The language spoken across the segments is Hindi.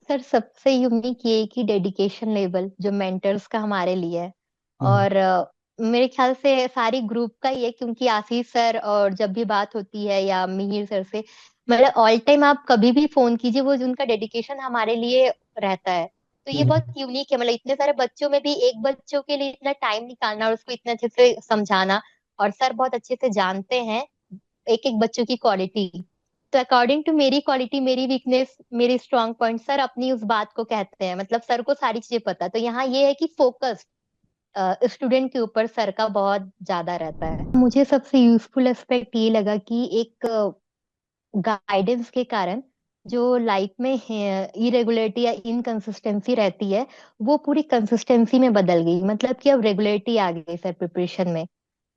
सर सबसे यूनिक ये है कि डेडिकेशन लेवल जो मेंटर्स का हमारे लिए है। हम्म। और मेरे ख्याल से सारी ग्रुप का ही है, क्योंकि आशीष सर और जब भी बात होती है या मिहिर सर से, मतलब ऑल टाइम आप कभी भी फोन कीजिए, वो उनका डेडिकेशन हमारे लिए रहता है। तो ये बहुत हम्म। यूनिक है, मतलब इतने सारे बच्चों में भी एक बच्चों के लिए इतना टाइम निकालना और उसको इतने अच्छे से समझाना। और सर बहुत अच्छे से जानते हैं एक एक बच्चों की क्वालिटी। तो अकॉर्डिंग टू मेरी क्वालिटी, मेरी वीकनेस, मेरी स्ट्रांग पॉइंट, सर अपनी उस बात को कहते हैं, मतलब सर को सारी चीजें पता है। तो यहाँ ये है कि फोकस स्टूडेंट के ऊपर सर का बहुत ज्यादा रहता है। मुझे सबसे यूजफुल एस्पेक्ट ये लगा कि एक गाइडेंस के कारण जो लाइफ में इरेगुलरिटी या इनकंसिस्टेंसी रहती है, वो पूरी कंसिस्टेंसी में बदल गई। मतलब कि अब रेगुलरिटी आ गई सर प्रिपरेशन में।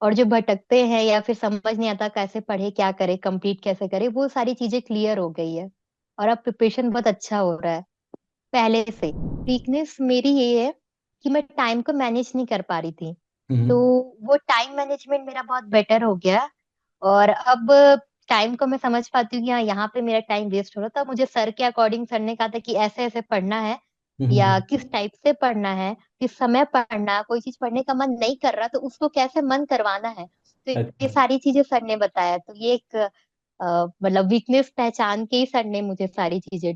और जो भटकते हैं या फिर समझ नहीं आता कैसे पढ़े, क्या करे, कंप्लीट कैसे करे, वो सारी चीजें क्लियर हो गई है। और अब प्रिपरेशन बहुत अच्छा हो रहा है पहले से। वीकनेस मेरी ये है कि मैं टाइम को मैनेज नहीं कर पा रही थी। तो हम्म। वो टाइम मैनेजमेंट मेरा बहुत बेटर हो गया। और अब टाइम को मैं समझ पाती हूँ कि हाँ, यहाँ पे मेरा टाइम वेस्ट हो रहा था। मुझे सर के अकॉर्डिंग सर ने कहा था कि ऐसे ऐसे पढ़ना है, या हम्म। किस टाइप से पढ़ना है, किस समय पढ़ना है, कोई चीज पढ़ने का मन नहीं कर रहा तो उसको कैसे मन करवाना है। तो ये अच्छा। सारी चीजें सर ने बताया। तो ये एक मतलब वीकनेस पहचान के ही सर ने मुझे सारी चीजें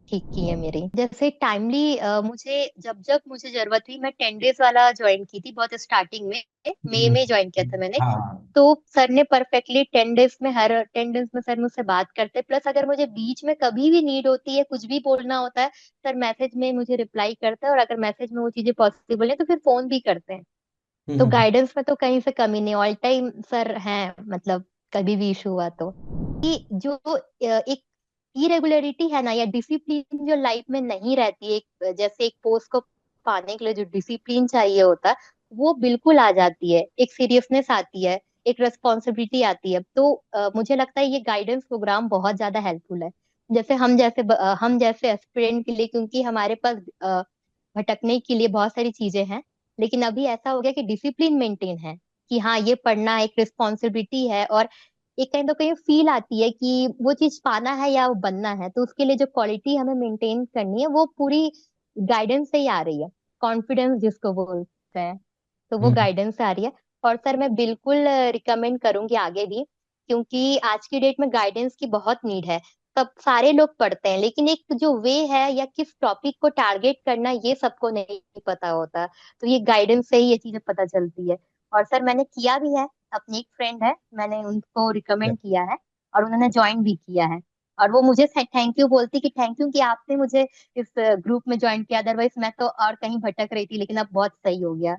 ठीक की है मेरी। जैसे टाइमली मुझे जब जब मुझे जरूरत हुई, मैं 10 डेज वाला ज्वाइन की थी बहुत स्टार्टिंग में। मई में ज्वाइन किया था मैंने। हाँ। तो सर ने परफेक्टली 10 डेज में, हर 10 डेज में सर मुझसे बात करते, प्लस अगर मुझे बीच में कभी भी नीड होती है, कुछ भी बोलना होता है, सर मैसेज में मुझे रिप्लाई करते हैं। और अगर मैसेज में वो चीजें पॉसिबल है तो फिर फोन भी करते हैं। तो हम्म। गाइडेंस में तो कहीं से कमी नहीं, ऑल टाइम सर हैं, मतलब कभी भी इशू हुआ तो। कि जो एक इरेगुलरिटी है ना, या डिसिप्लिन जो लाइफ में नहीं रहती, एक जैसे एक पोस्ट को पाने के लिए जो डिसिप्लिन चाहिए होता है, वो बिल्कुल आ जाती है। एक सीरियसनेस आती है, एक रेस्पॉन्सिबिलिटी आती है। तो मुझे लगता है ये गाइडेंस प्रोग्राम बहुत ज्यादा हेल्पफुल है। जैसे हम जैसे एस्पिरेंट के लिए, क्योंकि हमारे पास भटकने के लिए बहुत सारी चीजें हैं। लेकिन अभी ऐसा हो गया कि डिसिप्लिन मेंटेन है, कि हाँ ये पढ़ना एक रिस्पॉन्सिबिलिटी है। और एक कहीं तो कहीं फील आती है कि वो चीज पाना है या वो बनना है, तो उसके लिए जो क्वालिटी हमें मेंटेन करनी है वो पूरी गाइडेंस से ही आ रही है। कॉन्फिडेंस जिसको बोलते हैं, तो वो हम्म। गाइडेंस से आ रही है। और सर मैं बिल्कुल रिकमेंड करूंगी आगे भी, क्योंकि आज की डेट में गाइडेंस की बहुत नीड है। सब सारे लोग पढ़ते हैं, लेकिन एक जो वे है या किस टॉपिक को टारगेट करना, ये सबको नहीं पता होता। तो ये गाइडेंस से ही ये चीजें पता चलती है। और सर मैंने किया भी है, अपनी एक फ्रेंड है, मैंने उनको रिकमेंड किया है और उन्होंने ज्वाइन भी किया है। और वो मुझे थैंक यू बोलती कि थैंक यू कि आपने मुझे इस ग्रुप में ज्वाइन किया, अदरवाइज मैं तो और कहीं भटक रही थी, लेकिन अब बहुत सही हो गया।